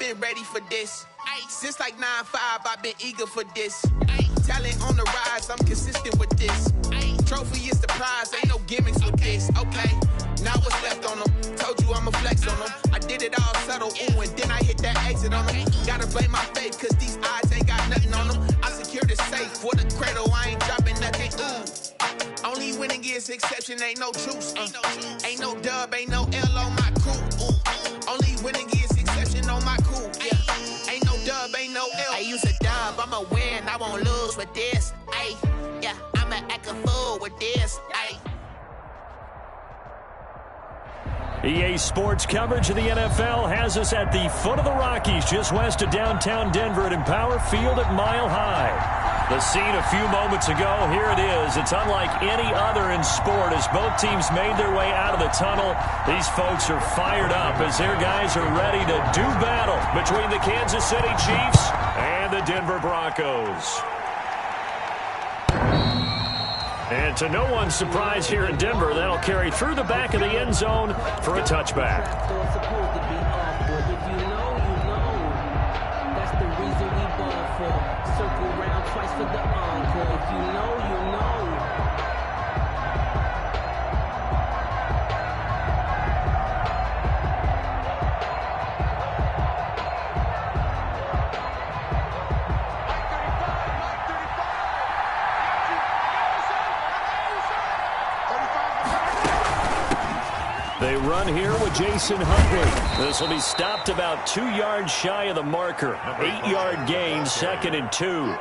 been ready for this. Since like 9-5, I've been eager for this. Talent on the rise, I'm consistent with this. Trophy is the prize, ain't no gimmicks with this. Okay, now what's left on them? Told you I'ma flex on them. I did it all subtle, ooh, and then I hit that exit on them. Gotta blame my faith, cause these eyes ain't got nothing on them. I secured the safe for the cradle, I ain't dropping nothing, ooh. Only winning is exception, ain't no truce. Ain't no dub, ain't no L on my crew. Only winning is exception on my crew. Yeah, ain't no dub, ain't no L. I use a dub, I'ma win, I won't lose with this. Ay, yeah, I'ma act a fool with this. Ay. EA Sports coverage of the NFL has us at the foot of the Rockies, just west of downtown Denver at Empower Field at Mile High. The scene a few moments ago, here it is. It's unlike any other in sport as both teams made their way out of the tunnel. These folks are fired up as their guys are ready to do battle between the Kansas City Chiefs and the Denver Broncos. And to no one's surprise here in Denver, that'll carry through the back of the end zone for a touchback. They run here with Jason Huntley. This will be stopped about 2 yards shy of the marker. 8-yard gain, 2nd and 2.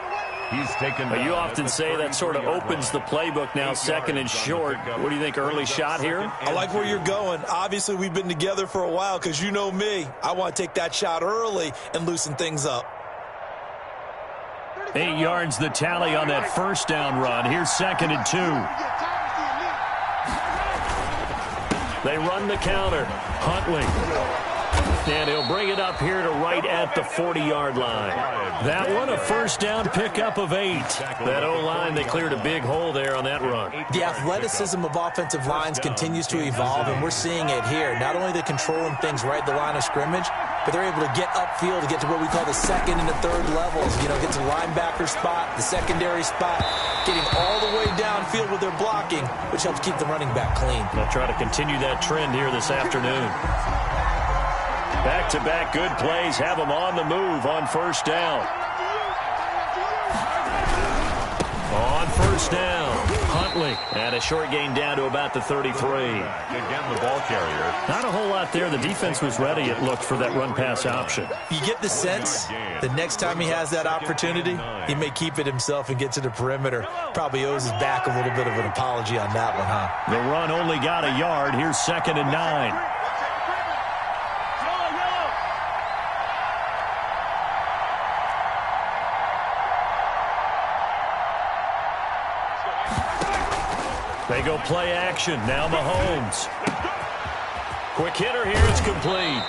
He's taken. You often say that sort of opens the playbook now, 2nd and short. What do you think, early shot here? I like where you're going. Obviously, we've been together for a while because you know me. I want to take that shot early and loosen things up. 8 yards the tally on that first down run. Here's 2nd and 2. They run the counter. Huntley. And he'll bring it up here to right at the 40-yard line. That one, a first down pickup of 8. That O-line, they cleared a big hole there on that run. The athleticism of offensive lines continues to evolve, and we're seeing it here. Not only the controlling things right at the line of scrimmage, but they're able to get upfield to get to what we call the 2nd and the 3rd levels. You know, get to the linebacker spot, the secondary spot, getting all the way downfield with their blocking, which helps keep the running back clean. They'll try to continue that trend here this afternoon. Back-to-back good plays have them on the move on first down. On first down, Huntley. And a short gain down to about the 33. Again, the ball carrier. Not a whole lot there. The defense was ready, it looked, for that run-pass option. You get the sense the next time he has that opportunity, he may keep it himself and get to the perimeter. Probably owes his back a little bit of an apology on that one, huh? The run only got a yard. Here's 2nd and 9. They go play action. Now Mahomes. Quick hitter here. It's complete.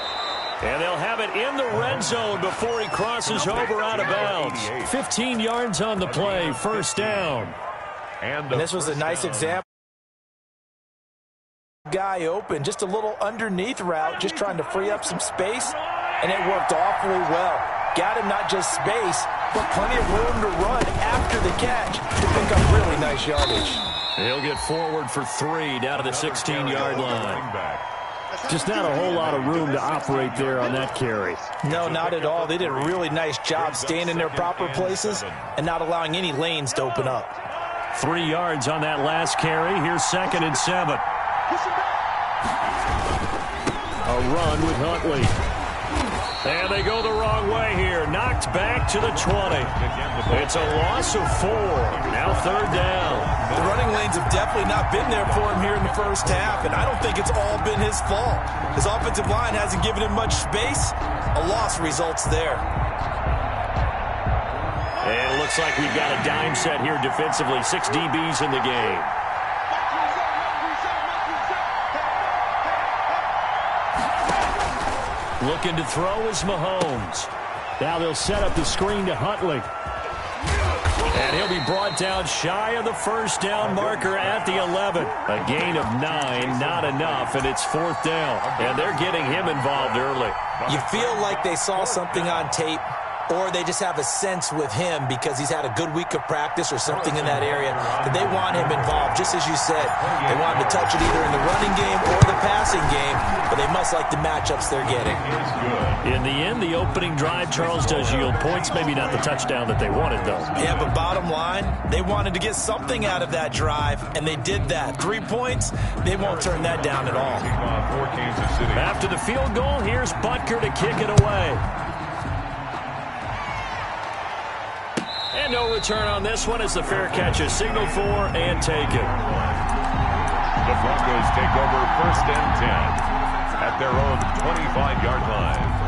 And they'll have it in the red zone before he crosses over out of bounds. 15 yards on the play. First down. And this was a nice example. Guy open. Just a little underneath route. Just trying to free up some space. And it worked awfully well. Got him not just space, but plenty of room to run after the catch to pick up really nice yardage. He'll get forward for 3 down to the 16-yard line. Just not a whole lot of room to operate there on that carry. No, not at all. They did a really nice job staying in their proper places and not allowing any lanes to open up. 3 yards on that last carry. Here's 2nd and 7. A run with Huntley. And they go the wrong way here. Knocked back to the 20. It's a loss of 4. Now 3rd down. The running lanes have definitely not been there for him here in the first half, and I don't think it's all been his fault. His offensive line hasn't given him much space. A loss results there. And it looks like we've got a dime set here defensively. 6 DBs in the game. Looking to throw is Mahomes. Now they'll set up the screen to Huntley. And he'll be brought down shy of the first down marker at the 11. 11. A gain of 9, not enough, and it's 4th down. And they're getting him involved early. You feel like they saw something on tape, or they just have a sense with him because he's had a good week of practice or something in that area that they want him involved. Just as you said, they want him to touch it either in the running game or the passing game, but they must like the matchups they're getting. In the end, the opening drive, Charles, does yield points. Maybe not the touchdown that they wanted, though. Yeah, but bottom line, they wanted to get something out of that drive, and they did that. 3 points, they won't turn that down at all. After the field goal, here's Butker to kick it away. And no return on this one as the fair catch is signaled for and taken. The Broncos take over 1st and 10 at their own 25-yard line.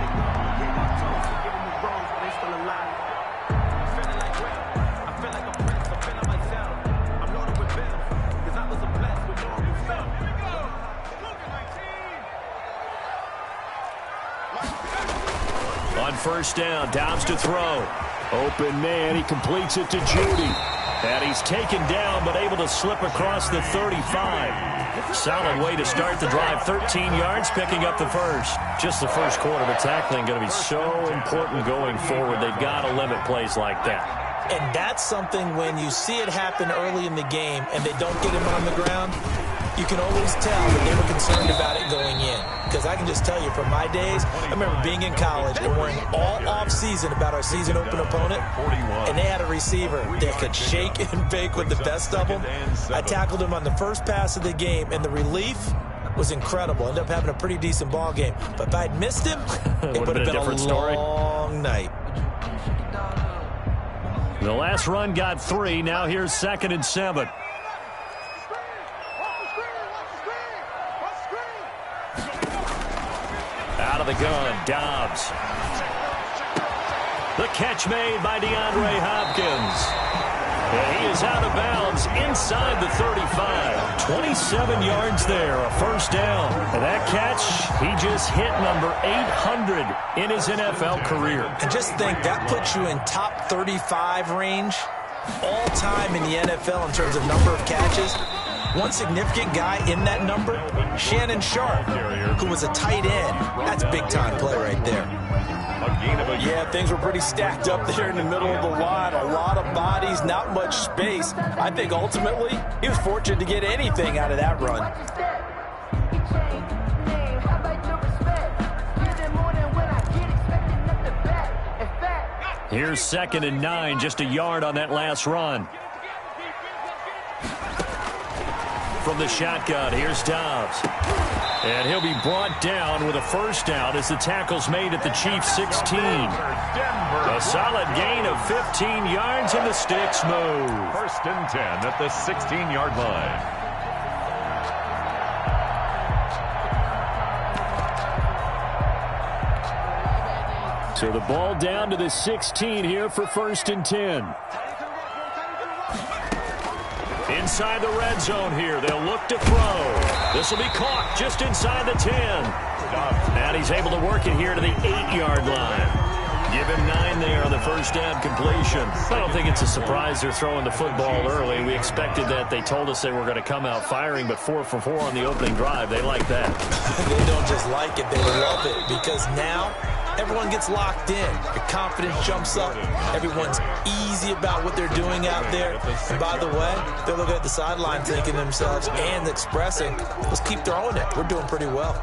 On 1st down, Dobbs to throw. Open man, he completes it to Judy. And he's taken down, but able to slip across the 35. Solid way to start the drive. 13 yards, picking up the first. Just the first quarter, but tackling going to be so important going forward. They've got to limit plays like that. And that's something when you see it happen early in the game and they don't get him on the ground, you can always tell that they were concerned about it going in. Because I can just tell you from my days, I remember being in college and worrying all off-season about our season open opponent, and they had a receiver that could shake and bake with the best of them. I tackled him on the first pass of the game, and the relief was incredible. Ended up having a pretty decent ball game. But if I'd missed him, it would have been a long night. The last run got 3. Now here's 2nd and 7. Out of the gun, Dobbs. The catch made by DeAndre Hopkins. And he is out of bounds inside the 35. 27 yards there, a 1st down. And that catch, he just hit number 800 in his NFL career. And just think, that puts you in top 35 range all time in the NFL in terms of number of catches. One significant guy in that number, Shannon Sharp, who was a tight end. That's big-time play right there. Yeah, things were pretty stacked up there in the middle of the line. A lot of bodies, not much space. I think ultimately he was fortunate to get anything out of that run. Here's 2nd and 9, just a yard on that last run. From the shotgun, here's Dobbs. And he'll be brought down with a 1st down as the tackle's made at the Chiefs' 16. A solid gain of 15 yards and the sticks move. 1st and 10 at the 16-yard line. So the ball down to the 16 here for 1st and 10. Inside the red zone here. They'll look to throw. This will be caught just inside the 10. And he's able to work it here to the 8-yard line. Give him 9 there on the 1st down completion. I don't think it's a surprise they're throwing the football early. We expected that. They told us they were going to come out firing, but 4 for 4 on the opening drive. They like that. They don't just like it. They love it because now everyone gets locked in. Your confidence jumps up. Everyone's easy about what they're doing out there. And by the way, they're looking at the sideline thinking to themselves and expressing, let's keep throwing it. We're doing pretty well.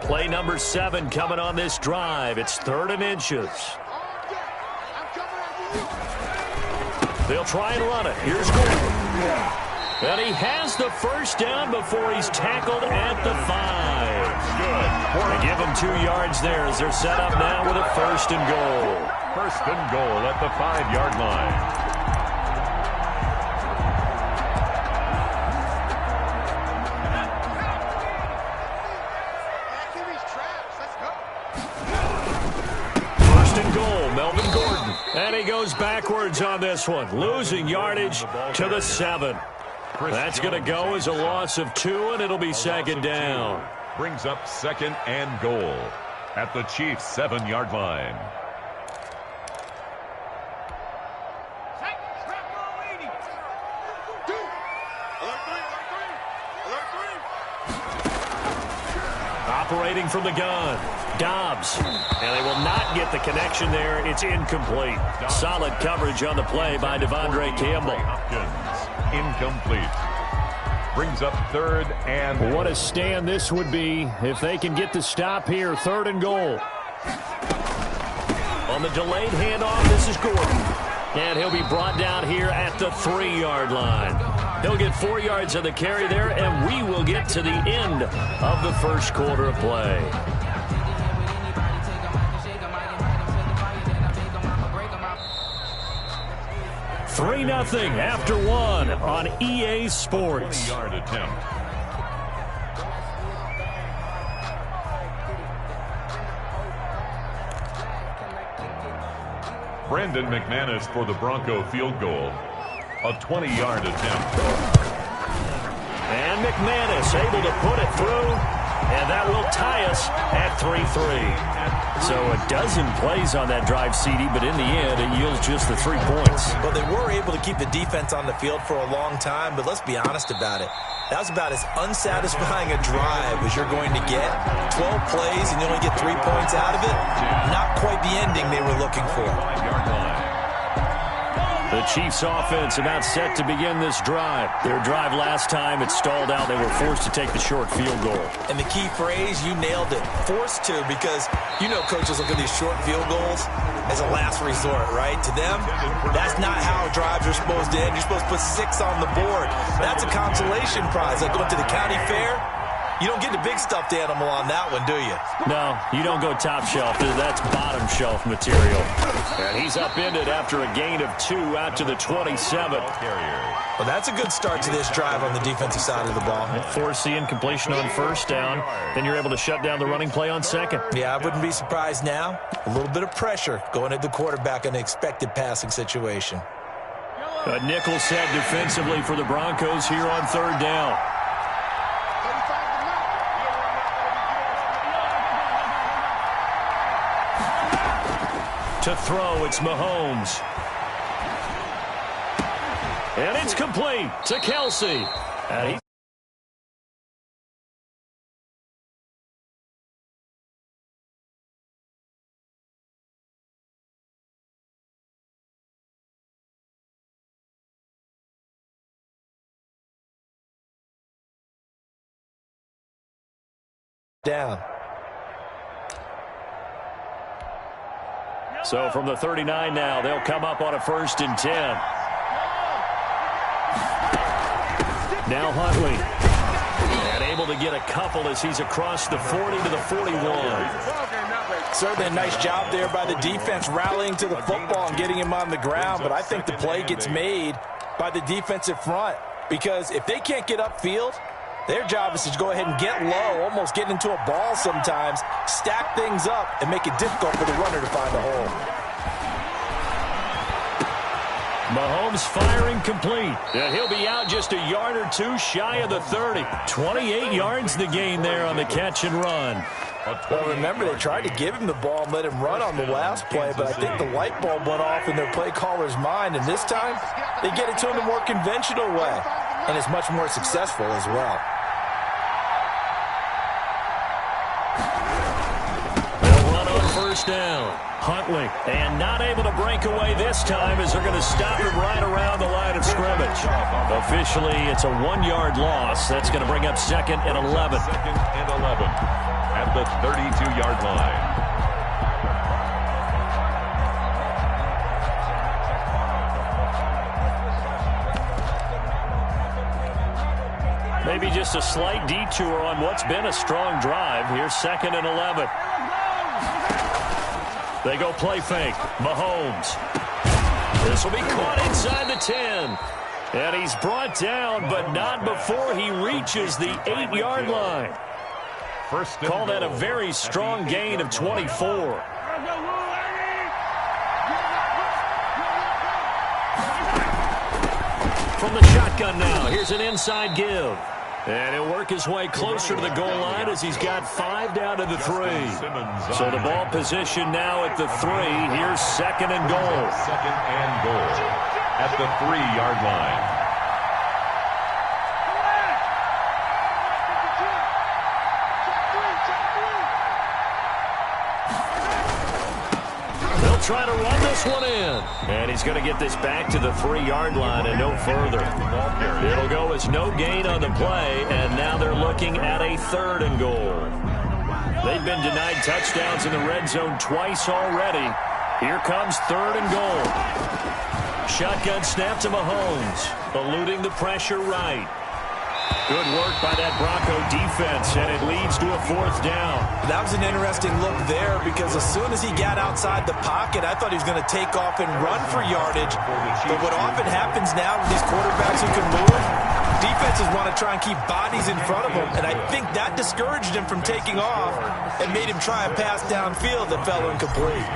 Play number 7 coming on this drive. It's 3rd and inches. They'll try and run it. Here's Gordon. And he has the 1st down before he's tackled at the 5. Good. They give him 2 yards there as they're set up now with a 1st and goal. 1st and goal at the 5-yard line. And he goes backwards on this one, losing yardage to the 7. That's going to go as a loss of 2, and it'll be 2nd down. Brings up 2nd and goal at the Chiefs' 7-yard line. Operating from the gun, Dobbs. And they will not get the connection there. It's incomplete. Solid coverage on the play by Devondre Campbell. Hopkins, incomplete. Brings up 3rd and... What a stand this would be if they can get the stop here. 3rd and goal. On the delayed handoff, this is Gordon. And he'll be brought down here at the 3-yard line. He'll get 4 yards on the carry there, and we will get to the end of the first quarter of play. Three 0 after 1 on EA Sports. 3-yard attempt. Brandon McManus for the Bronco field goal. A 20-yard attempt. And McManus able to put it through, and that will tie us at 3-3. So a dozen plays on that drive, CD, but in the end, it yields just the 3 points. Well, they were able to keep the defense on the field for a long time, but let's be honest about it. That was about as unsatisfying a drive as you're going to get. 12 plays, and you only get 3 points out of it. Not quite the ending they were looking for. 5-yard line. The Chiefs offense about set to begin this drive. Their drive last time, it stalled out. They were forced to take the short field goal. And the key phrase, you nailed it, forced to, because you know coaches look at these short field goals as a last resort, right? To them, that's not how drives are supposed to end. You're supposed to put 6 on the board. That's a consolation prize. Like going to the county fair, you don't get the big stuffed animal on that one, do you? No, you don't go top shelf. That's bottom shelf material. And he's upended after a gain of 2 out to the 27. Well, that's a good start to this drive on the defensive side of the ball. Force the incompletion on first down. Then you're able to shut down the running play on second. Yeah, I wouldn't be surprised now. A little bit of pressure going at the quarterback in an expected passing situation. A nickel set defensively for the Broncos here on 3rd down. To throw, it's Mahomes. And it's complete to Kelsey. And he's down. So from the 39 now, they'll come up on a 1st and 10. Now Huntley. And able to get a couple as he's across the 40 to the 41. Certainly a nice job there by the defense rallying to the football and getting him on the ground. But I think the play gets made by the defensive front. Because if they can't get upfield, their job is to go ahead and get low, almost get into a ball sometimes, stack things up, and make it difficult for the runner to find a hole. Mahomes firing complete. And he'll be out just a yard or 2 shy of the 30. 28 yards the gain there on the catch and run. Well, remember, they tried to give him the ball and let him run on the last play, but I think the light bulb went off in their play caller's mind, and this time they get it to him the more conventional way, and it's much more successful as well. They'll run on 1st down. Huntley, and not able to break away this time as they're going to stop him right around the line of scrimmage. Officially, it's a 1-yard loss. That's going to bring up 2nd and 11. 2nd and 11 at the 32-yard line. Maybe just a slight detour on what's been a strong drive. Here's 2nd and 11. They go play fake. Mahomes. This will be caught inside the 10. And he's brought down, but not before he reaches the 8-yard line. Call that a very strong gain of 24. From the shotgun now, here's an inside give. And he'll work his way closer to the goal line as he's got 5 down to the 3. So the ball position now at the 3. Here's second and goal. Second and goal at the 3-yard line. Try to run this one in. And he's going to get this back to the 3-yard line and no further. It'll go as no gain on the play, and now they're looking at a 3rd and goal. They've been denied touchdowns in the red zone twice already. Here comes 3rd and goal. Shotgun snap to Mahomes, eluding the pressure right. Good work by that Bronco defense, and it leads to a 4th down. That was an interesting look there because as soon as he got outside the pocket, I thought he was going to take off and run for yardage. But what often happens now with these quarterbacks who can move, defenses want to try and keep bodies in front of them, and I think that discouraged him from taking off and made him try a pass downfield that fell incomplete.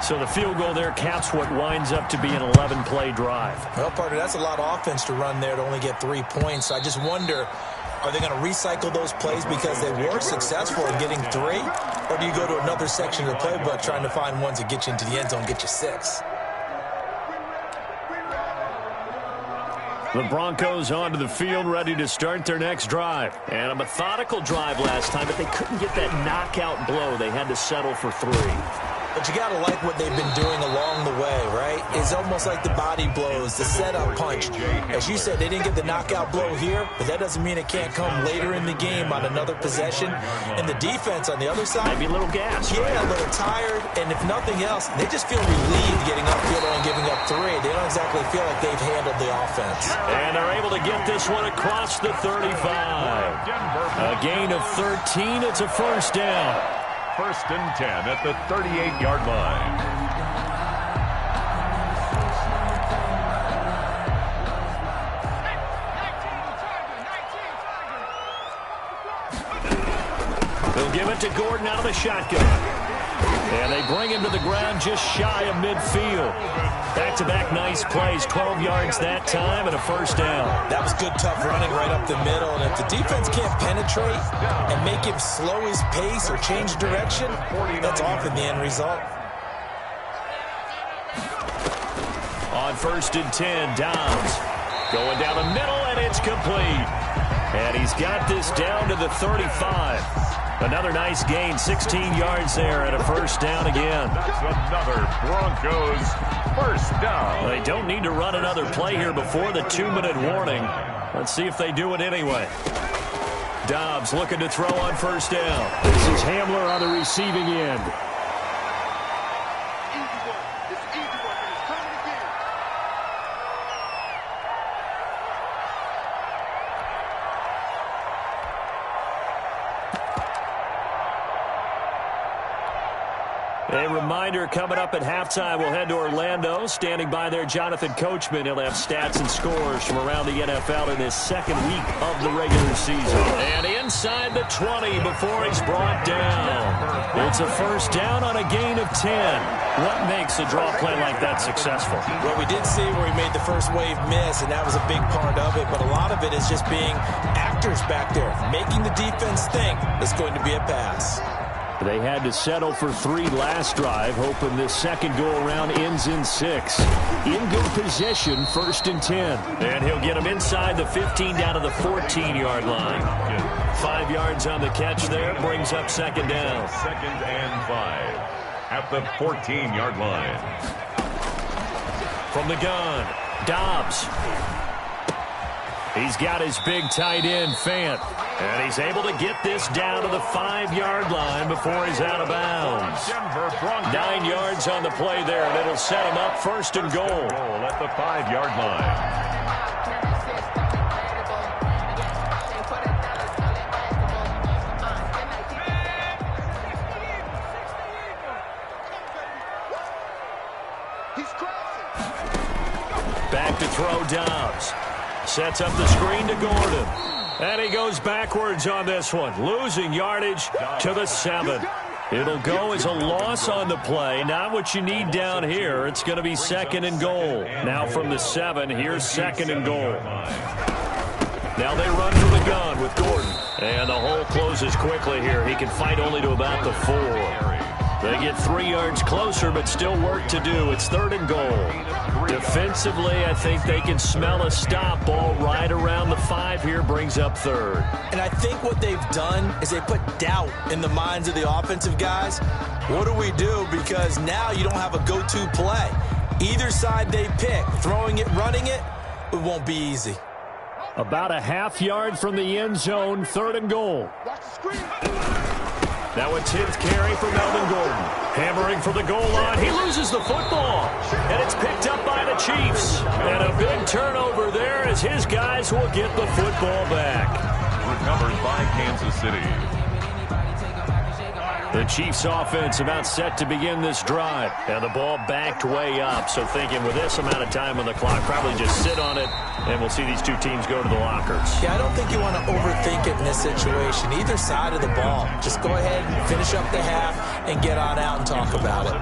So the field goal there caps what winds up to be an 11-play drive. Well, partner, that's a lot of offense to run there to only get 3 points. I just wonder, are they going to recycle those plays because they were successful in getting 3? Or do you go to another section of the playbook trying to find ones that get you into the end zone, get you 6? The Broncos onto the field, ready to start their next drive. And a methodical drive last time, but they couldn't get that knockout blow. They had to settle for 3. But you got to like what they've been doing along the way, right? It's almost like the body blows, the setup punch. As you said, they didn't get the knockout blow here, but that doesn't mean it can't come later in the game on another possession. And the defense on the other side, maybe a little gas. Yeah, right? A little tired. And if nothing else, they just feel relieved getting upfield and giving up 3. They don't exactly feel like they've handled the offense. And they're able to get this one across the 35. A gain of 13. It's a 1st down. 1st and 10 at the 38-yard line. They'll give it to Gordon out of the shotgun. And they bring him to the ground just shy of midfield. Back-to-back nice plays, 12 yards that time and a 1st down. That was good, tough running right up the middle. And if the defense can't penetrate and make him slow his pace or change direction, that's often the end result. On 1st and 10, Downs going down the middle, and it's complete. And he's got this down to the 35. Another nice gain, 16 yards there and a 1st down again. That's another Broncos 1st down. They don't need to run another play here before the 2-minute warning. Let's see if they do it anyway. Dobbs looking to throw on 1st down. This is Hamler on the receiving end. A reminder, coming up at halftime, we'll head to Orlando. Standing by there, Jonathan Coachman. He'll have stats and scores from around the NFL in this 2nd week of the regular season. And inside the 20 before he's brought down. It's a 1st down on a gain of 10. What makes a draw play like that successful? Well, we did see where he made the first wave miss, and that was a big part of it. But a lot of it is just being actors back there, making the defense think it's going to be a pass. They had to settle for 3 last drive, hoping this second go-around ends in 6. In good position, 1st and 10. And he'll get him inside the 15 down to the 14-yard line. 5 yards on the catch there, brings up 2nd down. 2nd and 5 at the 14-yard line. From the gun, Dobbs. He's got his big tight end, Fant. And he's able to get this down to the 5-yard line before he's out of bounds. 9 yards on the play there, and it'll set him up 1st and goal. At the 5-yard line. Back to throw, Dobbs. Sets up the screen to Gordon. And he goes backwards on this one, losing yardage to the 7. It'll go as a loss on the play. Not what you need down here. It's going to be 2nd and goal. Now from the 7, here's 2nd and goal. Now they run for the shotgun with Gordon. And the hole closes quickly here. He can fight only to about the 4. They get 3 yards closer, but still work to do. It's 3rd and goal. Defensively, I think they can smell a stop. Ball right around the 5 here, brings up 3rd. And I think what they've done is they put doubt in the minds of the offensive guys. What do we do? Because now you don't have a go-to play. Either side they pick, throwing it, running it, it won't be easy. About a half yard from the end zone, 3rd and goal. Now a 10th carry for Melvin Gordon. Hammering for the goal line. He loses the football. And it's picked up by the Chiefs. And a big turnover there as his guys will get the football back. Recovered by Kansas City. The Chiefs offense about set to begin this drive. And the ball backed way up. So thinking with this amount of time on the clock, probably just sit on it. And we'll see these two teams go to the lockers. Yeah, I don't think you want to overthink it in this situation. Either side of the ball. Just go ahead and finish up the half and get on out and talk about it.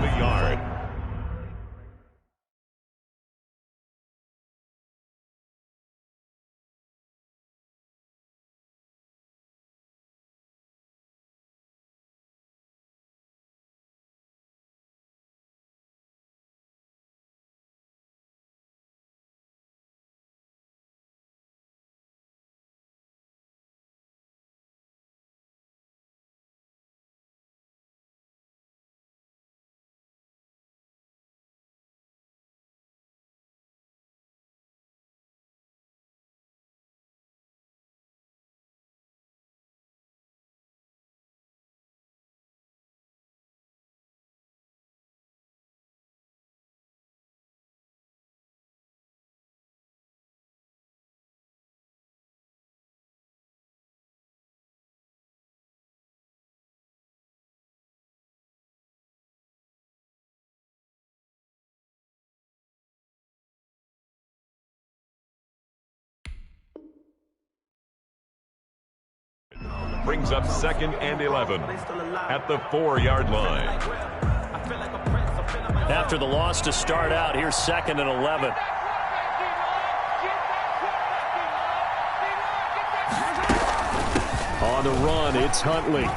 Brings up 2nd and 11 at the 4-yard line. After the loss to start out, here's 2nd and 11. On the run, it's Huntley.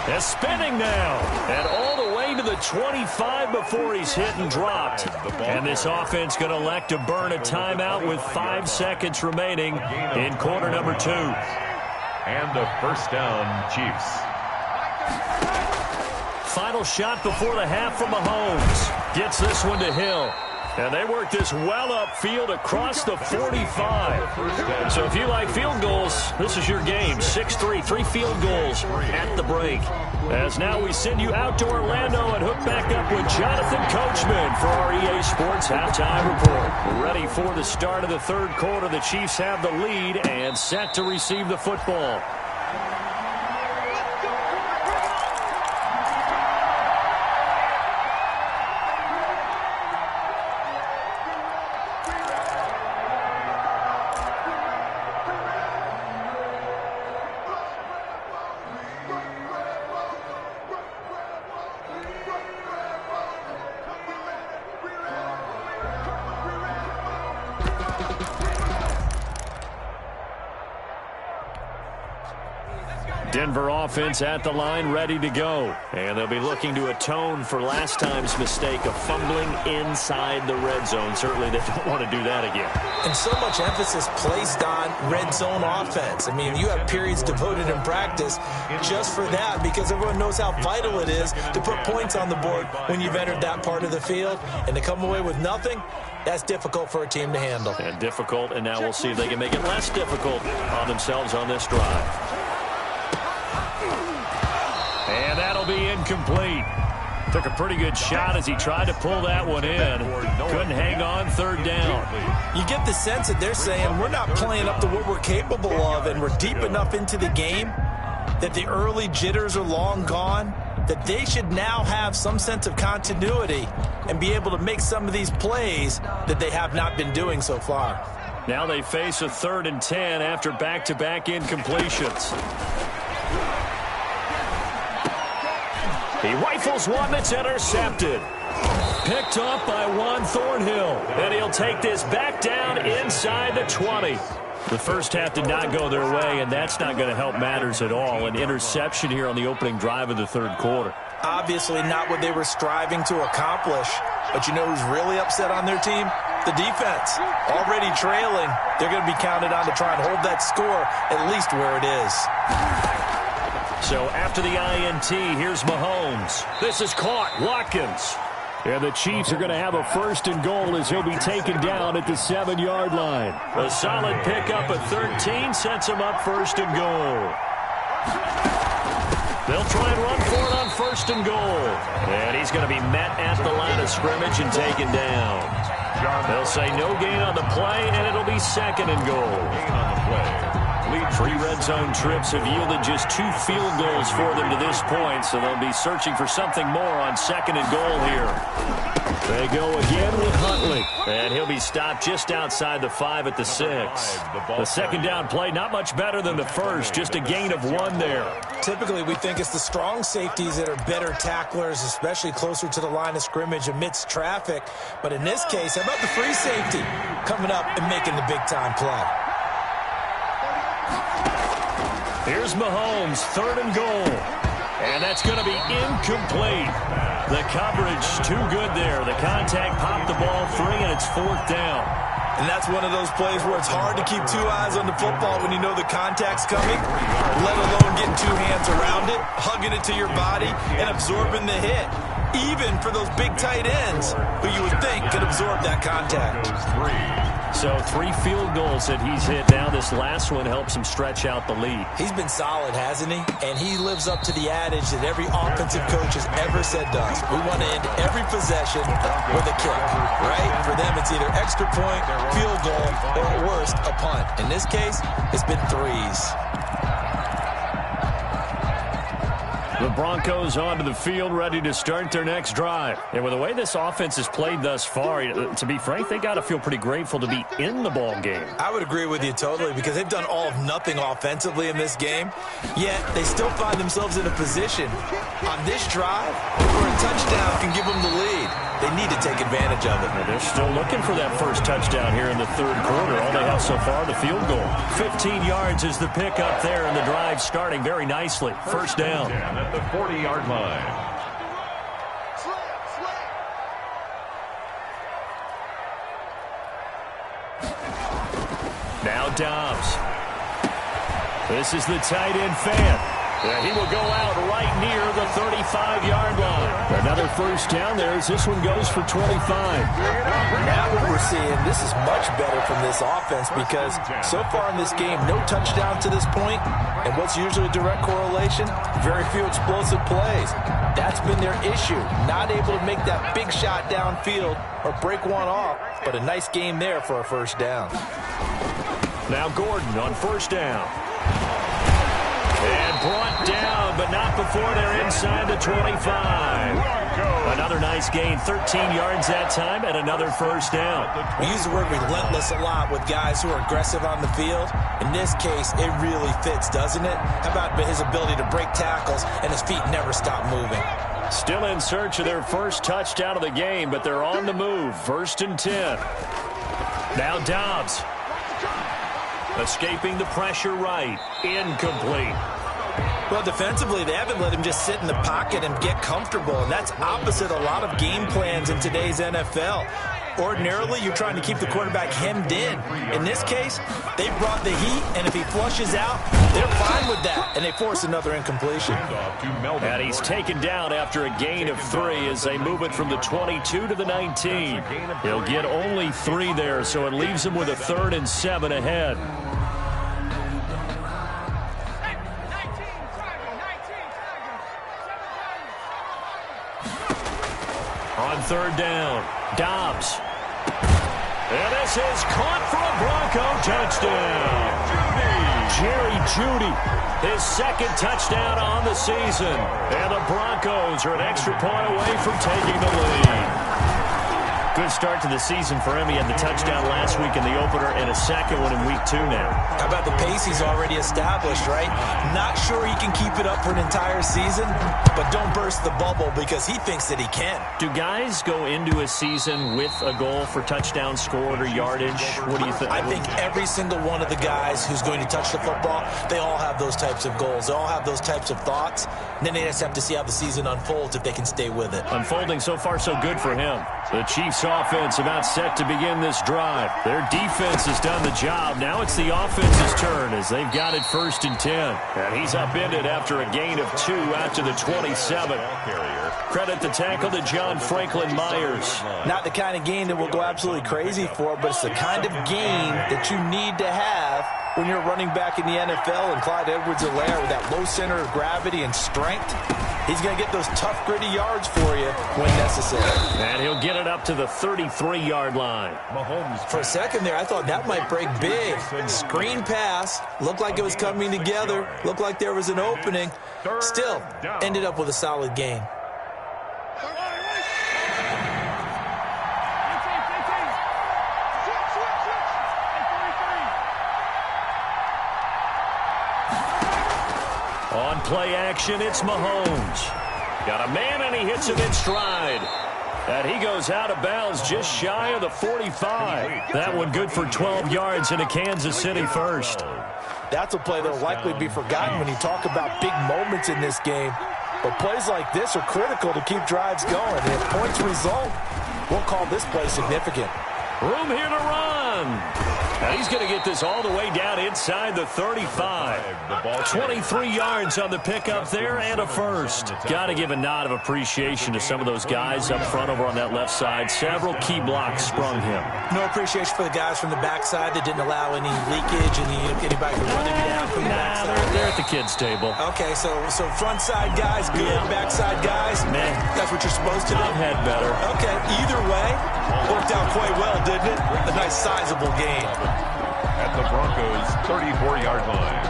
They're spinning now. And all the way to the 25 before he's hit and dropped. And this offense going to elect to burn a timeout with 5 seconds remaining in quarter number 2. And a first down, Chiefs. Final shot before the half from Mahomes. Gets this one to Hill. And they work this well upfield across the 45. So if you like field goals, this is your game. 6-3, 3 field goals at the break. As now we send you out to Orlando and hook back up with Jonathan Coachman for our EA Sports Halftime Report. Ready for the start of the 3rd quarter. The Chiefs have the lead and set to receive the football. Denver offense at the line, ready to go. And they'll be looking to atone for last time's mistake of fumbling inside the red zone. Certainly they don't want to do that again. And so much emphasis placed on red zone offense. I mean, you have periods devoted in practice just for that because everyone knows how vital it is to put points on the board when you've entered that part of the field. And to come away with nothing, that's difficult for a team to handle. And difficult, and now we'll see if they can make it less difficult on themselves on this drive. And that'll be incomplete. Took a pretty good shot as he tried to pull that one in. Couldn't hang on, 3rd down. You get the sense that they're saying we're not playing up to what we're capable of, and we're deep enough into the game that the early jitters are long gone, that they should now have some sense of continuity and be able to make some of these plays that they have not been doing so far. Now they face a 3rd and 10 after back-to-back incompletions. He rifles one that's intercepted. Picked up by Juan Thornhill. And he'll take this back down inside the 20. The first half did not go their way, and that's not going to help matters at all. An interception here on the opening drive of the third quarter. Obviously not what they were striving to accomplish. But you know who's really upset on their team? The defense. Already trailing. They're going to be counted on to try and hold that score at least where it is. So after the INT, here's Mahomes. This is caught. Watkins. And the Chiefs are going to have a 1st and goal as he'll be taken down at the 7-yard line. A solid pickup at 13 sets him up 1st and goal. They'll try and run for it on 1st and goal. And he's going to be met at the line of scrimmage and taken down. They'll say no gain on the play, and it'll be 2nd and goal. Gain on the play. 3 red zone trips have yielded just 2 field goals for them to this point, so they'll be searching for something more on 2nd and goal here. They go again with Huntley, and he'll be stopped just outside the 5 at the 6. The 2nd down play, not much better than the first, just a gain of 1 there. Typically, we think it's the strong safeties that are better tacklers, especially closer to the line of scrimmage amidst traffic. But in this case, how about the free safety coming up and making the big-time play? Here's Mahomes, 3rd and goal. And that's going to be incomplete. The coverage too good there. The contact popped the ball free, and it's 4th down. And that's one of those plays where it's hard to keep 2 eyes on the football when you know the contact's coming, let alone getting 2 hands around it, hugging it to your body, and absorbing the hit. Even for those big tight ends who you would think could absorb that contact. So 3 field goals that he's hit now. This last one helps him stretch out the lead. He's been solid, hasn't he? And he lives up to the adage that every offensive coach has ever said to us. We want to end every possession with a kick, right? For them, it's either extra point, field goal, or at worst, a punt. In this case, it's been 3s. The Broncos onto the field, ready to start their next drive. And with the way this offense has played thus far, to be frank, they got to feel pretty grateful to be in the ball game. I would agree with you totally, because they've done all of nothing offensively in this game, yet they still find themselves in a position on this drive where a touchdown can give them the lead. They need to take advantage of it. They're still looking for that first touchdown here in the third quarter. All they have so far, the field goal. 15 yards is the pickup there, and the drive starting very nicely. 1st down. At the 40-yard line. Now Dobbs. This is the tight end fan. And he will go out right near the 35-yard line. Another 1st down there as this one goes for 25. Now what we're seeing, this is much better from this offense, because so far in this game, no touchdown to this point, and what's usually a direct correlation? Very few explosive plays. That's been their issue, not able to make that big shot downfield or break one off, but a nice game there for a 1st down. Now Gordon on 1st down. And brought down, but not before they're inside the 25. Another nice gain, 13 yards that time, and another 1st down. We use the word relentless a lot with guys who are aggressive on the field. In this case, it really fits, doesn't it? How about his ability to break tackles and his feet never stop moving? Still in search of their first touchdown of the game, but they're on the move. 1st and 10. Now Dobbs. Escaping the pressure right. Incomplete. Well, defensively, they haven't let him just sit in the pocket and get comfortable, and that's opposite a lot of game plans in today's NFL. Ordinarily, you're trying to keep the quarterback hemmed in. In this case, they brought the heat, and if he flushes out, they're fine with that, and they force another incompletion. And he's taken down after a gain of 3 as they move it from the 22 to the 19. He'll get only 3 there, so it leaves him with a 3rd and 7 ahead. On 3rd down, Dobbs. And this is caught for a Bronco touchdown. Jerry Jeudy, his 2nd touchdown on the season. And the Broncos are an extra point away from taking the lead. Good start to the season for him. He had the touchdown last week in the opener and a second one in week 2 now. How about the pace he's already established, right? Not sure he can keep it up for an entire season, but don't burst the bubble because he thinks that he can. Do guys go into a season with a goal for touchdown scored or yardage? What do you think? I think every single one of the guys who's going to touch the football, they all have those types of goals. They all have those types of thoughts. And then they just have to see how the season unfolds if they can stay with it. Unfolding so far so good for him. The Chiefs offense about set to begin this drive. Their defense has done the job. Now it's the offense's turn as they've got it 1st and 10. And he's upended after a gain of 2 out to the 27. Credit the tackle to John Franklin Myers. Not the kind of gain that we'll go absolutely crazy for, but it's the kind of gain that you need to have when you're running back in the NFL. And Clyde Edwards-Helaire with that low center of gravity and strength, he's going to get those tough, gritty yards for you when necessary. And he'll get it up to the 33-yard line. For a second there, I thought that might break big. Screen pass. Looked like it was coming together. Looked like there was an opening. Still, ended up with a solid gain. On play action, it's Mahomes. Got a man, and he hits him in stride. And he goes out of bounds just shy of the 45. That one good for 12 yards in a Kansas City first. That's a play that will likely be forgotten when you talk about big moments in this game. But plays like this are critical to keep drives going. And if points result, we'll call this play significant. Room here to run. And he's going to get this all the way down inside the 35. 23 yards on the pickup there and a first. Got to give a nod of appreciation to some of those guys up front over on that left side. Several key blocks sprung him. No appreciation for the guys from the backside that didn't allow any leakage and anybody from running down from the backside. They're at the kids' table. Okay, so front side guys, good. Backside guys, man, that's what you're supposed to do. I've had better. Okay, either way, worked out quite well, didn't it? A nice sizable gain. At the Broncos' 34-yard line.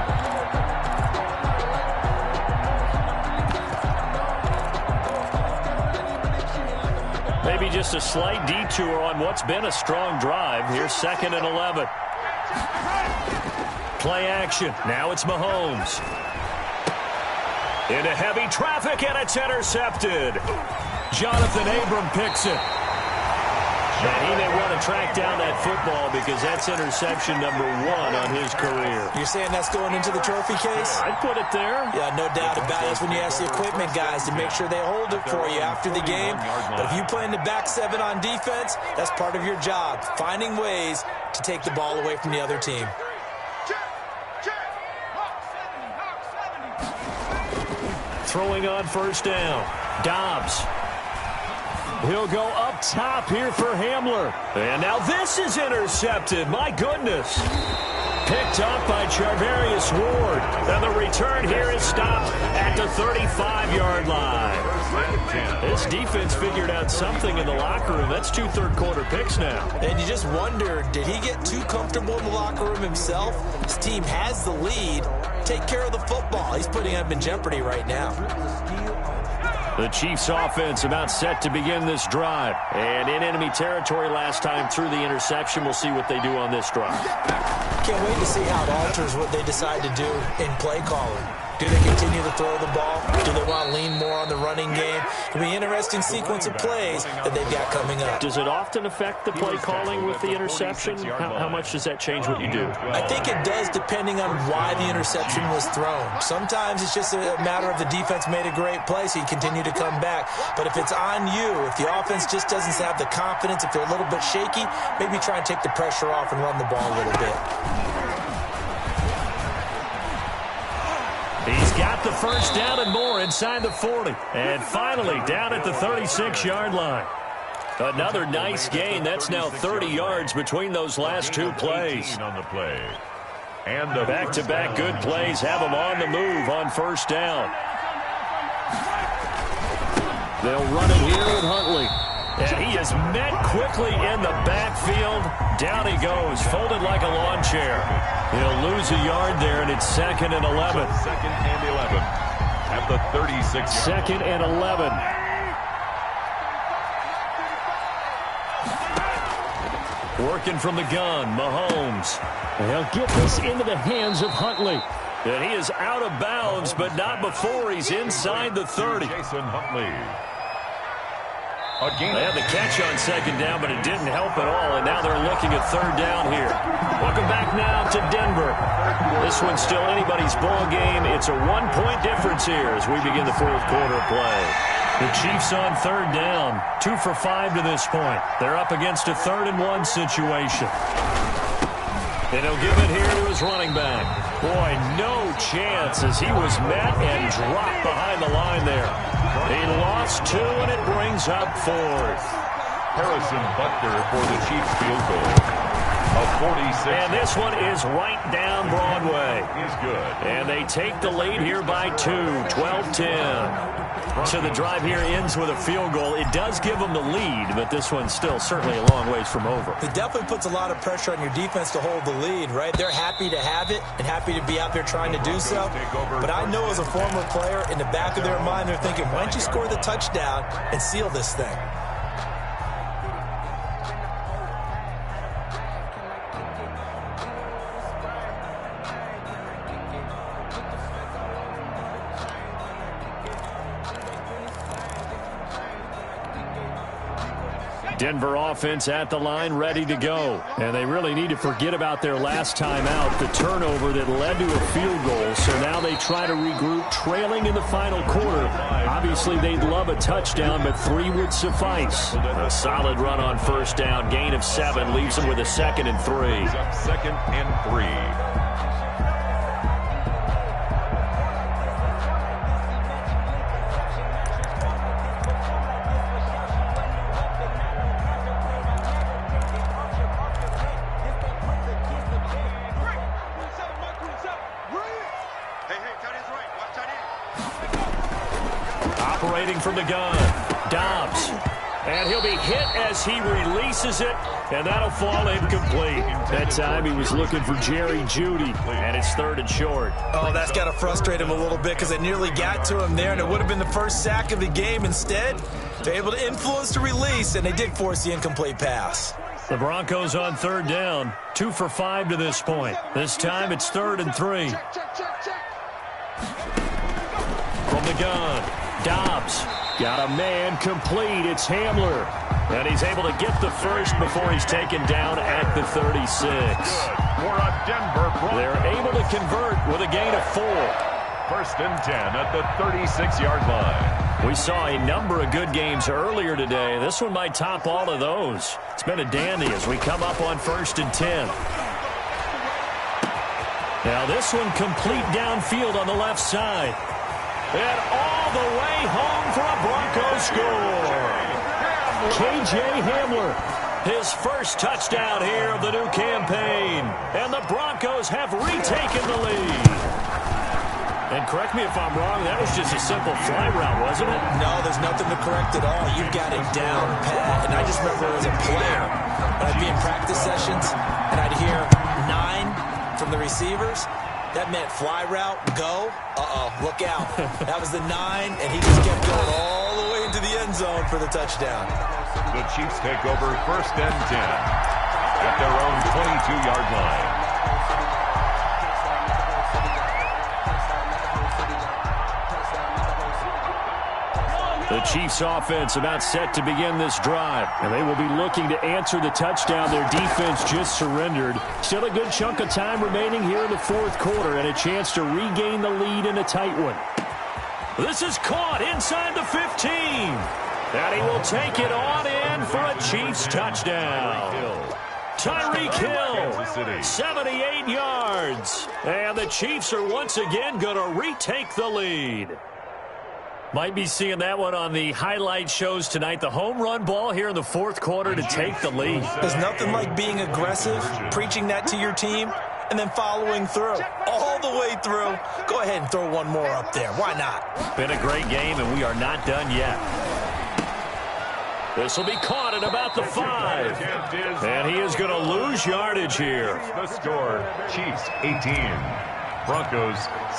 Maybe just a slight detour on what's been a strong drive. Here's 2nd and 11. Play action. Now it's Mahomes. Into heavy traffic, and it's intercepted. Jonathan Abram picks it. And he may want to track down that football because that's interception number 1 on his career. You're saying that's going into the trophy case? I'd put it there. Yeah, no doubt about it. That's when you ask the equipment guys to make sure they hold it for you after the game. But if you play in the back 7 on defense, that's part of your job, finding ways to take the ball away from the other team. Throwing on 1st down. Dobbs. He'll go up top here for Hamler. And now this is intercepted. My goodness. Picked up by Charvarius Ward. And the return here is stopped at the 35-yard line. This defense figured out something in the locker room. That's 2 third-quarter picks now. And you just wonder, did he get too comfortable in the locker room himself? His team has the lead. Take care of the football. He's putting him in jeopardy right now. The Chiefs offense about set to begin this drive. And in enemy territory last time through the interception. We'll see what they do on this drive. Can't wait to see how it alters what they decide to do in play calling. Do they continue to throw the ball? Do they want to lean more on the running game? It'll be an interesting sequence of plays that they've got coming up. Does it often affect the play calling with the interception? How much does that change what you do? I think it does depending on why the interception was thrown. Sometimes it's just a matter of the defense made a great play, so you continue to come back. But if it's on you, if the offense just doesn't have the confidence, if they're a little bit shaky, maybe try and take the pressure off and run the ball a little bit. He's got the 1st down and more inside the 40. And finally down at the 36-yard line. Another nice gain. That's now 30 yards between those last 2 plays. On the play. And back-to-back good plays have them on the move on 1st down. They'll run it here with Huntley. And he is met quickly in the backfield. Down he goes, folded like a lawn chair. He'll lose a yard there, and it's 2nd and 11. 2nd and 11 at the 36. 2nd and 11. Working from the gun, Mahomes. They'll get this into the hands of Huntley. And he is out of bounds, but not before he's inside the 30. Jason Huntley. They had the catch on second down, but it didn't help at all, and now they're looking at third down here. Welcome back now to Denver. This one's still anybody's ball game. It's a 1-point difference here as we begin the fourth quarter play. The Chiefs on third down, 2 for 5 to this point. They're up against a 3rd-and-1 situation. And he'll give it here to his running back. Boy, no chance as he was met and dropped behind the line there. He lost 2, and it brings up 4th. Harrison Butker for the Chiefs field goal. A 46. And this one is right down Broadway. He's good. And they take the lead here by 2, 12-10. So the drive here ends with a field goal. It does give them the lead, but this one's still certainly a long ways from over. It definitely puts a lot of pressure on your defense to hold the lead, right? They're happy to have it and happy to be out there trying to do so. But I know as a former player, in the back of their mind, they're thinking, why don't you score the touchdown and seal this thing? Denver offense at the line, ready to go. And they really need to forget about their last time out, the turnover that led to a field goal. So now they try to regroup, trailing in the final quarter. Obviously, they'd love a touchdown, but 3 would suffice. A solid run on first down, gain of 7, leaves them with a 2nd and 3. 2nd and 3. Operating from the gun, Dobbs. And he'll be hit as he releases it, and that'll fall incomplete. That time he was looking for Jerry Jeudy, and it's 3rd and short. Oh, that's got to frustrate him a little bit because it nearly got to him there, and it would have been the first sack of the game. Instead, they're able to influence the release, and they did force the incomplete pass. The Broncos on third down, 2 for 5 to this point. This time it's 3rd and 3. From the gun, Dobbs. Got a man complete. It's Hamler. And he's able to get the first before he's taken down at the 36. For a Denver Broncos. They're able to convert with a gain of 4. 1st and 10 at the 36-yard line. We saw a number of good games earlier today. This one might top all of those. It's been a dandy as we come up on 1st and 10. Now this one complete downfield on the left side. And all the way home for a Broncos score. K.J. Hamler, his first touchdown here of the new campaign. And the Broncos have retaken the lead. And correct me if I'm wrong, that was just a simple fly route, wasn't it? No, there's nothing to correct at all. You've got it down pat. And I just remember as a player, when I'd be in practice sessions, and I'd hear 9 from the receivers. That meant fly route, go. Look out. That was the 9, and he just kept going all the way into the end zone for the touchdown. The Chiefs take over 1st and 10 at their own 22-yard line. The Chiefs offense about set to begin this drive, and they will be looking to answer the touchdown their defense just surrendered. Still a good chunk of time remaining here in the fourth quarter and a chance to regain the lead in a tight one. This is caught inside the 15, and he will take it on in for a Chiefs touchdown. Tyreek Hill, 78 yards, and the Chiefs are once again going to retake the lead. Might be seeing that one on the highlight shows tonight. The home run ball here in the fourth quarter to take the lead. There's nothing like being aggressive, preaching that to your team, and then following through. All the way through. Go ahead and throw one more up there. Why not? Been a great game, and we are not done yet. This will be caught at about the 5. And he is going to lose yardage here. The score, Chiefs 18. Broncos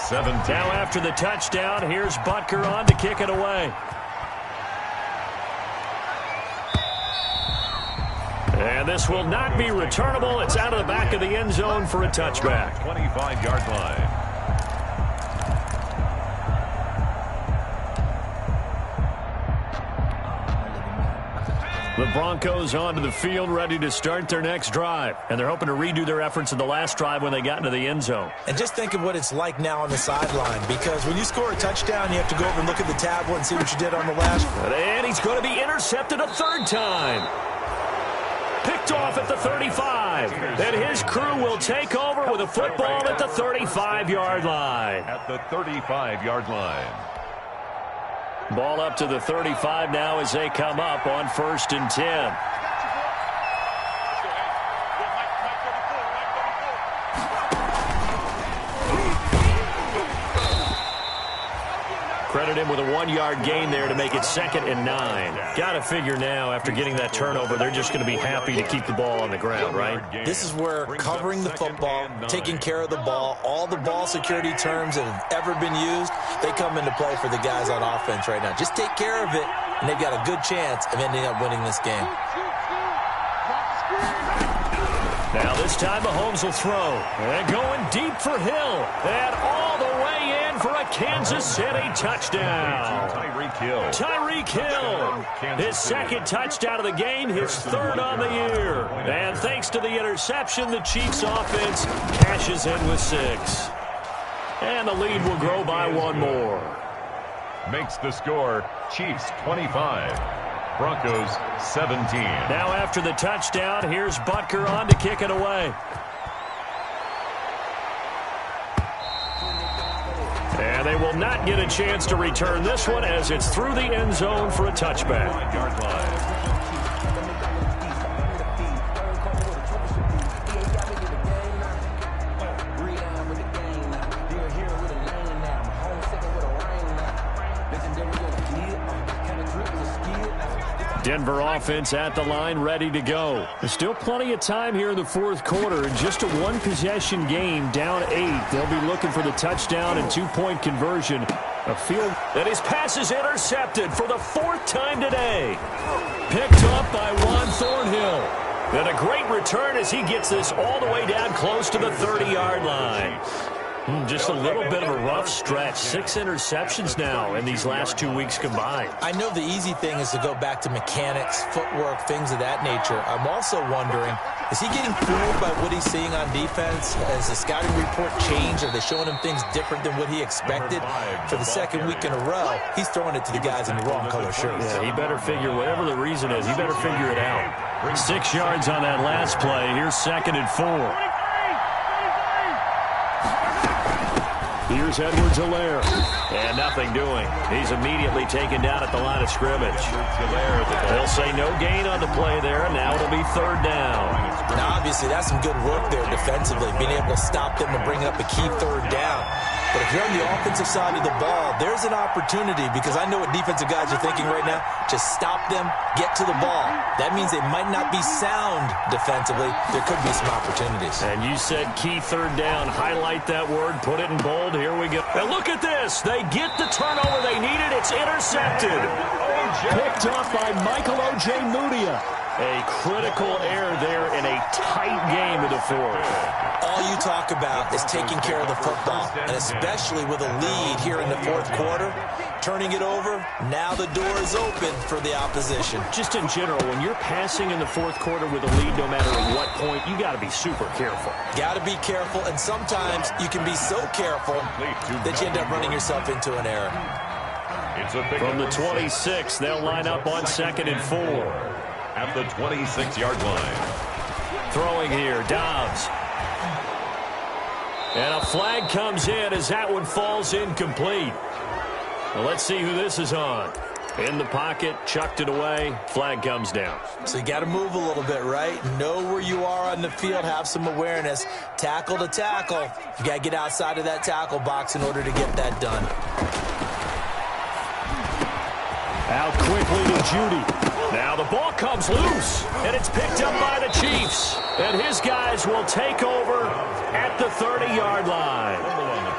17. Now after the touchdown, here's Butker on to kick it away. And this will not be returnable. It's out of the back of the end zone for a touchback. 25-yard line. The Broncos onto the field, ready to start their next drive. And they're hoping to redo their efforts in the last drive when they got into the end zone. And just think of what it's like now on the sideline, because when you score a touchdown, you have to go over and look at the tablet and see what you did on the last. And he's going to be intercepted a third time. Picked off at the 35. And his crew will take over with a football at the 35-yard line. At the 35-yard line. Ball up to the 35 now as they come up on 1st and 10. Credit him with a 1-yard gain there to make it 2nd and 9. Got to figure now, after getting that turnover, they're just going to be happy to keep the ball on the ground, right? This is where covering the football, taking care of the ball, all the ball security terms that have ever been used, they come into play for the guys on offense right now. Just take care of it, and they've got a good chance of ending up winning this game. Now this time Mahomes will throw. And going deep for Hill. And all the way in for a Kansas City touchdown. Tyreek Hill. His 2nd touchdown of the game, his 3rd on the year. And thanks to the interception, the Chiefs offense cashes in with 6. And the lead will grow by 1 more. Makes the score Chiefs 25. Broncos 17. Now after the touchdown, here's Butker on to kick it away. And they will not get a chance to return this one as it's through the end zone for a touchback. 1-yard line. Denver offense at the line, ready to go. There's still plenty of time here in the 4th quarter. In just a 1-possession game, down 8. They'll be looking for the touchdown and 2-point conversion. A field that his pass is intercepted for the 4th time today. Picked up by Juan Thornhill. And a great return as he gets this all the way down close to the 30-yard line. Just a little bit of a rough stretch. 6 interceptions now in these last 2 weeks combined. I know the easy thing is to go back to mechanics, footwork, things of that nature. I'm also wondering, is he getting fooled by what he's seeing on defense? Has the scouting report changed? Are they showing him things different than what he expected? For the 2nd week in a row, he's throwing it to the guys in the wrong color shirts. Yeah, he better figure, whatever the reason is, he better figure it out. 6 yards on that last play. Here's 2nd and 4. Here's Edwards-Helaire. And nothing doing. He's immediately taken down at the line of scrimmage. They'll say no gain on the play there, and now it'll be 3rd down. Now, obviously, that's some good work there defensively, being able to stop them and bring up a key 3rd down. But if you're on the offensive side of the ball, there's an opportunity, because I know what defensive guys are thinking right now. Just stop them, get to the ball. That means they might not be sound defensively. There could be some opportunities. And you said key 3rd down. Highlight that word, put it in bold. Here we go. And look at this. They get the turnover they needed. It's intercepted. Picked up by Michael O.J. Mudia. A critical error there in a tight game of the 4th. All you talk about is taking care of the football, and especially with a lead here in the 4th quarter, turning it over, now the door is open for the opposition. Just in general, when you're passing in the 4th quarter with a lead, no matter at what point, you got to be super careful. Got to be careful, and sometimes you can be so careful that you end up running yourself into an error. From the 26, they'll line up on 2nd and 4. At the 26-yard line. Throwing here, Dobbs. And a flag comes in as that one falls incomplete. Well, let's see who this is on. In the pocket, chucked it away, flag comes down. So you got to move a little bit, right? Know where you are on the field, have some awareness. Tackle to tackle. You got to get outside of that tackle box in order to get that done. Out quickly to Judy. Now the ball comes loose, and it's picked up by the Chiefs. And his guys will take over at the 30-yard line.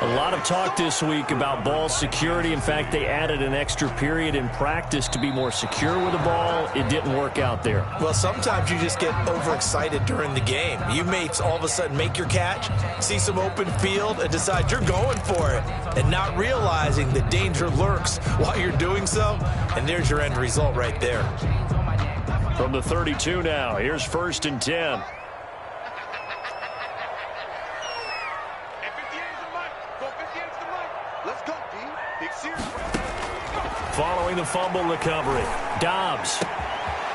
A lot of talk this week about ball security. In fact, they added an extra period in practice to be more secure with the ball. It didn't work out there. Well, sometimes you just get overexcited during the game. You may all of a sudden make your catch, see some open field, and decide you're going for it, and not realizing the danger lurks while you're doing so, and there's your end result right there. From the 32 now, here's 1st and 10. Following the fumble recovery, Dobbs.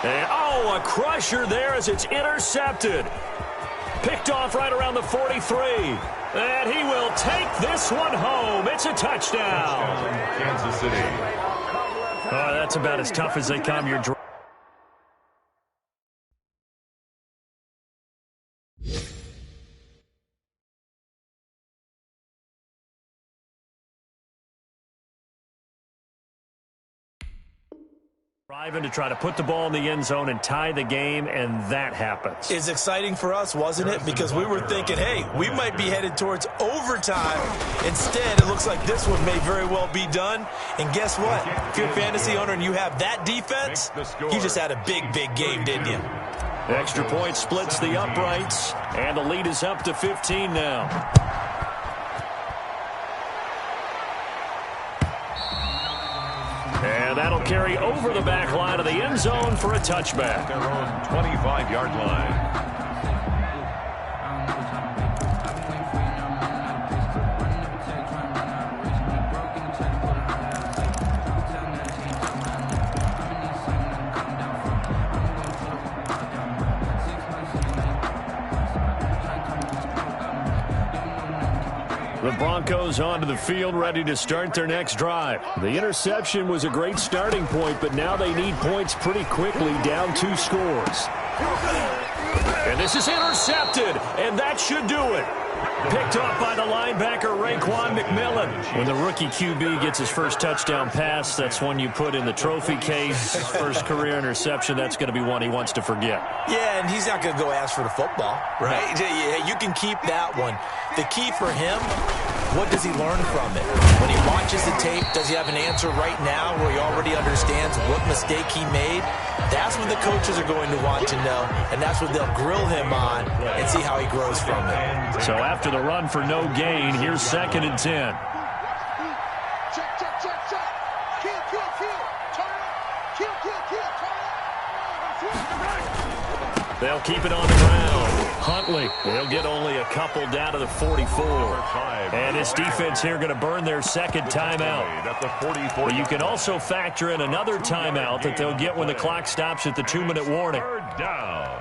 And, a crusher there as it's intercepted. Picked off right around the 43. And he will take this one home. It's a touchdown. Kansas City. Oh, that's about as tough as they come. Your driving to try to put the ball in the end zone and tie the game, and that happens. It's exciting for us, wasn't it? Because we were thinking, hey, we might be headed towards overtime. Instead, it looks like this one may very well be done. And guess what? If you're a fantasy owner and you have that defense, you just had a big, big game, didn't you? Extra point splits the uprights, and the lead is up to 15 now. And that'll carry over the back line of the end zone for a touchback. Their own 25-yard line. The Broncos onto the field, ready to start their next drive. The interception was a great starting point, but now they need points pretty quickly, down 2 scores. And this is intercepted, and that should do it. Picked off by the linebacker, Raekwon McMillan. When the rookie QB gets his first touchdown pass, that's one you put in the trophy case. First career interception, that's going to be one he wants to forget. Yeah, and he's not going to go ask for the football, right? Yeah, you can keep that one. The key for him, what does he learn from it? When he watches the tape, does he have an answer right now where he already understands what mistake he made? That's what the coaches are going to want to know, and that's what they'll grill him on and see how he grows from it. So after the run for no gain, here's 2nd and 10. They'll keep it on the ground. Huntley, they'll get only a couple down to the 44. And this defense here going to burn their second timeout. But you can also factor in another timeout that they'll get when the clock stops at the 2-minute warning. Third down.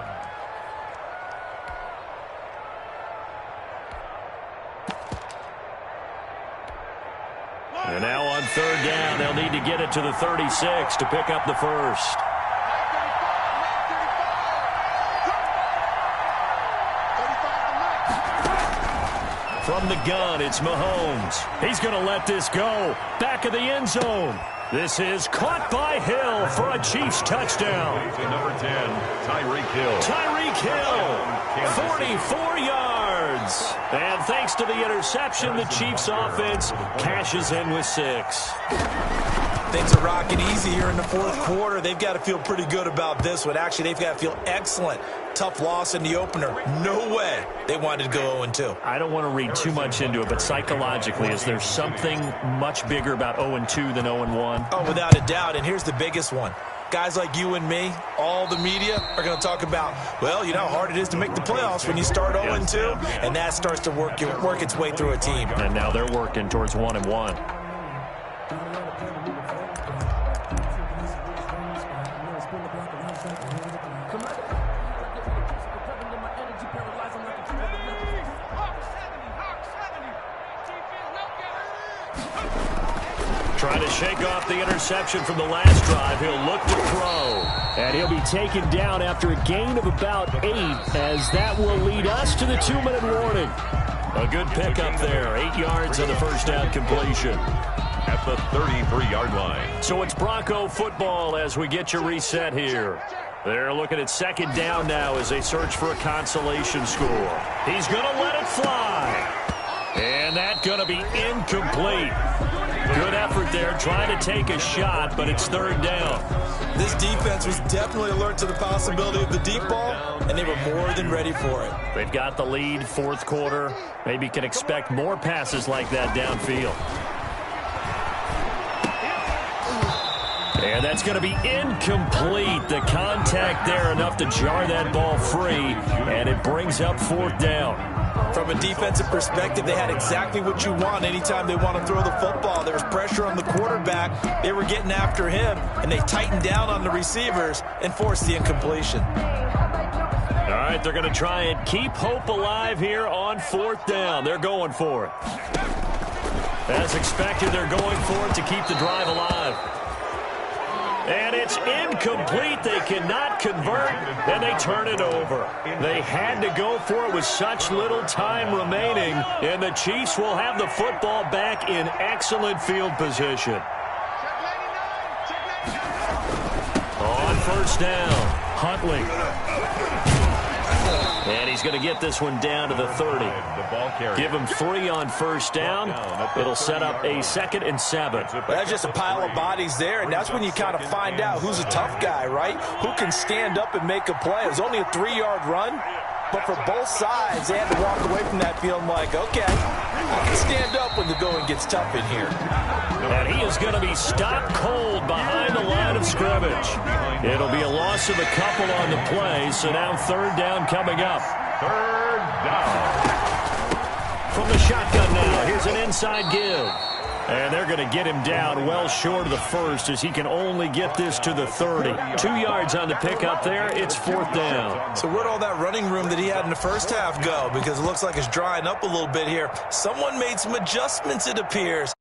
And now on 3rd down, they'll need to get it to the 36 to pick up the first. From the gun, it's Mahomes. He's going to let this go. Back of the end zone. This is caught by Hill for a Chiefs touchdown. Number 10, Tyreek Hill. Tyreek Hill, 44 yards. And thanks to the interception, the Chiefs offense cashes in with 6. Things are rocking easy here in the 4th quarter. They've got to feel pretty good about this one. Actually, they've got to feel excellent. Tough loss in the opener. No way they wanted to go 0-2. I don't want to read too much into it, but psychologically, is there something much bigger about 0-2 than 0-1? Oh, without a doubt, and here's the biggest one. Guys like you and me, all the media, are going to talk about, well, you know how hard it is to make the playoffs when you start 0-2, and that starts to work its way through a team. And now they're working towards 1-1. Trying to shake off the interception from the last drive. He'll look to throw. And he'll be taken down after a gain of about 8, as that will lead us to the 2-minute warning. A good pickup there. 8 yards on the first down completion. At the 33-yard line. So it's Bronco football as we get your reset here. They're looking at 2nd down now as they search for a consolation score. He's going to let it fly. And that's going to be incomplete. Good effort there, trying to take a shot, but it's third down. This defense was definitely alert to the possibility of the deep ball, and they were more than ready for it. They've got the lead, fourth quarter. Maybe can expect more passes like that downfield. And that's going to be incomplete. The contact there enough to jar that ball free, and it brings up fourth down. From a defensive perspective, they had exactly what you want anytime they want to throw the football. There was pressure on the quarterback. They were getting after him, and they tightened down on the receivers and forced the incompletion. All right, they're going to try and keep hope alive here on fourth down. They're going for it. As expected, they're going for it to keep the drive alive. And it's incomplete. They cannot convert, and they turn it over. They had to go for it with such little time remaining, and the Chiefs will have the football back in excellent field position. On first down, Huntley. And he's going to get this one down to the 30. Give him 3 on first down. It'll set up a 2nd and 7. Well, that's just a pile of bodies there, and that's when you kind of find out who's a tough guy, right? Who can stand up and make a play. It was only a 3-yard run, but for both sides, they had to walk away from that field like, okay, I can stand up when the going gets tough in here. And he is going to be stopped cold behind the line of scrimmage. It'll be a loss of a couple on the play, so now third down coming up. Third down. From the shotgun now, here's an inside give. And they're going to get him down well short of the first as he can only get this to the 30. 2 yards on the pickup there. It's fourth down. So where'd all that running room that he had in the first half go? Because it looks like it's drying up a little bit here. Someone made some adjustments, it appears.